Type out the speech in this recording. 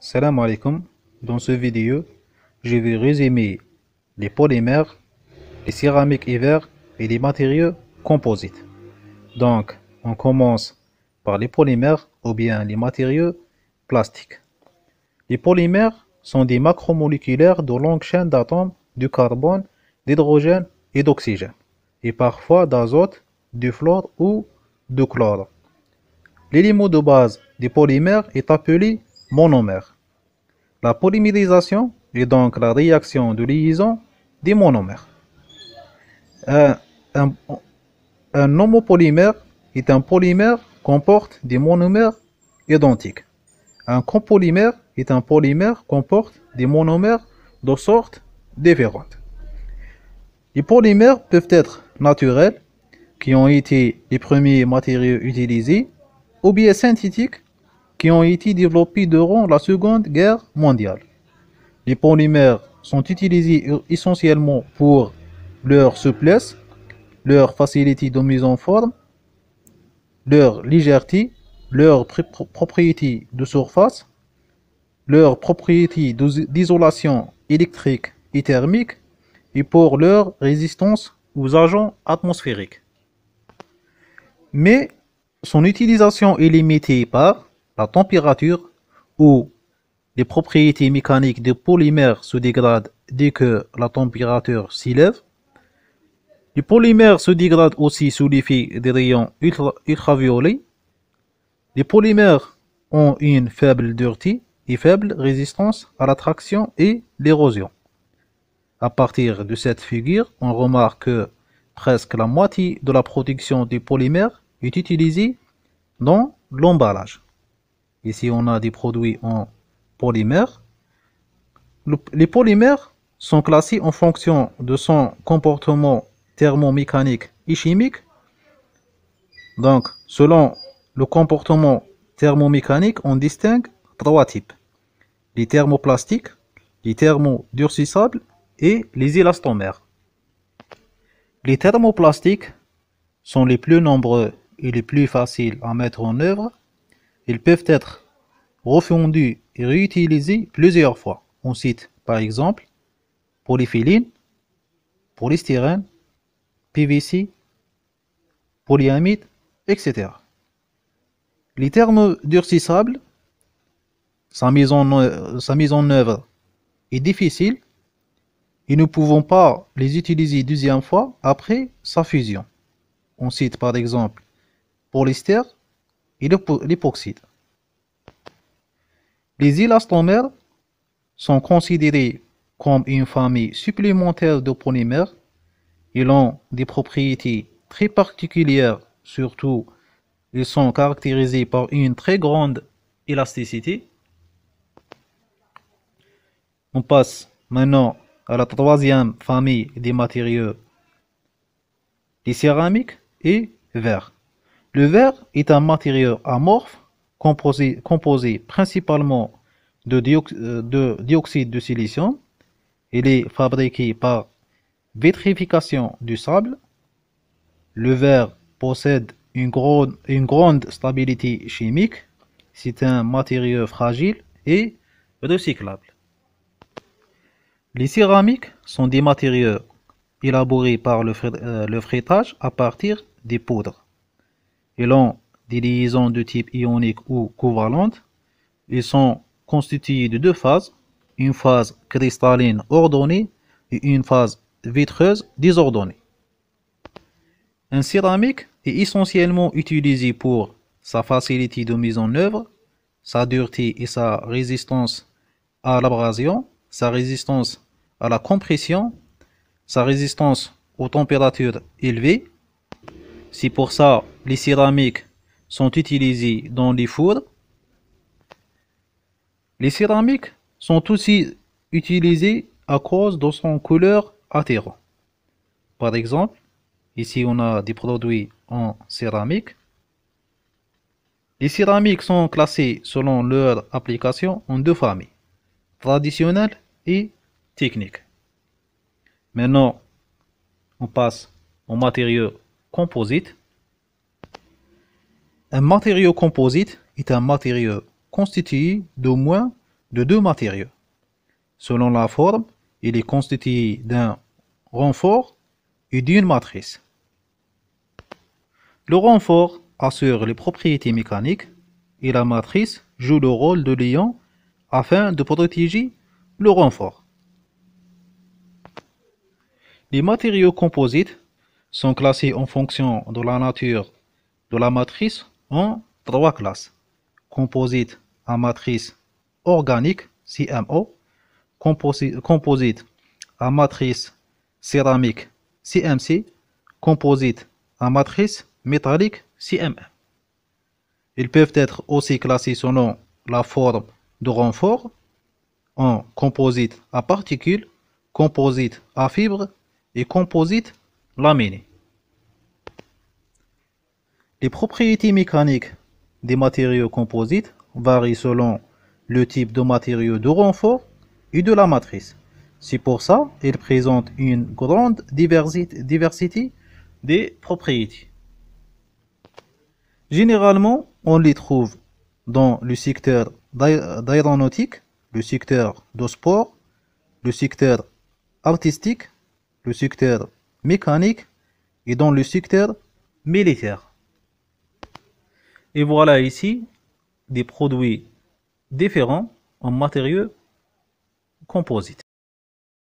Salam alaikum. Dans ce vidéo, je vais résumer les polymères, les céramiques hiver et les matériaux composites. Donc, on commence par les polymères ou bien les matériaux plastiques. Les polymères sont des macromoléculaires de longues chaînes d'atomes de carbone, d'hydrogène et d'oxygène, et parfois d'azote, de fluor ou de chlore. L'élément de base des polymères est appelé monomère. La polymérisation est donc la réaction de liaison des monomères. Un, un- un homopolymère est un polymère comporte des monomères identiques. Un copolymère est un polymère comporte des monomères de sortes différentes. Les polymères peuvent être naturels, qui ont été les premiers matériaux utilisés, ou bien synthétiques, qui ont été développés durant la Seconde Guerre mondiale. Les polymères sont utilisés essentiellement pour leur souplesse, leur facilité de mise en forme, leur légèreté, leurs propriétés de surface, leurs propriétés d'isolation électrique et thermique et pour leur résistance aux agents atmosphériques. Mais son utilisation est limitée par la température ou les propriétés mécaniques des polymères se dégradent dès que la température s'élève. Les polymères se dégradent aussi sous l'effet des rayons ultraviolets. Les polymères ont une faible dureté et faible résistance à l'attraction et l'érosion. À partir de cette figure, on remarque que presque la moitié de la production des polymères est utilisée dans l'emballage. Ici, on a des produits en polymères. Les polymères sont classés en fonction de son comportement thermomécanique et chimique. Donc, selon le comportement thermomécanique, on distingue trois types: les thermoplastiques, les thermodurcissables et les élastomères. Les thermoplastiques sont les plus nombreux et les plus faciles à mettre en œuvre. Ils peuvent être refondus et réutilisés plusieurs fois. On cite par exemple polyphéline, polystyrène, PVC, polyamide, etc. Les thermodurcissables, sa mise en œuvre est difficile et nous ne pouvons pas les utiliser deuxième fois après sa fusion. On cite par exemple polystère et l'époxyde. Les élastomères sont considérés comme une famille supplémentaire de polymères. Ils ont des propriétés très particulières, surtout ils sont caractérisés par une très grande élasticité. On passe maintenant à la troisième famille des matériaux, les céramiques et verre. Le verre est un matériau amorphe composé principalement de dioxyde de silicium. Il est fabriqué par vitrification du sable. Le verre possède une grande stabilité chimique. C'est un matériau fragile et recyclable. Les céramiques sont des matériaux élaborés par le frétage à partir des poudres. Ils ont des liaisons de type ionique ou covalente. Ils sont constitués de deux phases, une phase cristalline ordonnée et une phase vitreuse désordonnée. Un céramique est essentiellement utilisé pour sa facilité de mise en œuvre, sa dureté et sa résistance à l'abrasion, sa résistance à la compression, sa résistance aux températures élevées. C'est pour ça que les céramiques sont utilisées dans les fours. Les céramiques sont aussi utilisées à cause de son couleur attirant. Par exemple, ici on a des produits en céramique. Les céramiques sont classées selon leur application en deux familles, traditionnelle et technique. Maintenant, on passe au matériau composite. Un matériau composite est un matériau constitué d'au moins de deux matériaux. Selon la forme, il est constitué d'un renfort et d'une matrice. Le renfort assure les propriétés mécaniques et la matrice joue le rôle de liant afin de protéger le renfort. Les matériaux composites sont classés en fonction de la nature de la matrice en trois classes. Composite à matrice organique, CMO, composite à matrice céramique, CMC, composite à matrice métallique, CMM. Ils peuvent être aussi classés selon la forme de renfort en composite à particules, composite à fibres et composite laminé. Les propriétés mécaniques des matériaux composites varient selon le type de matériau de renfort et de la matrice. C'est pour ça qu'ils présentent une grande diversité des propriétés. Généralement, on les trouve dans le secteur d'aéronautique, le secteur de sport, le secteur artistique, le secteur mécanique et dans le secteur militaire. Et voilà ici des produits différents en matériaux composites.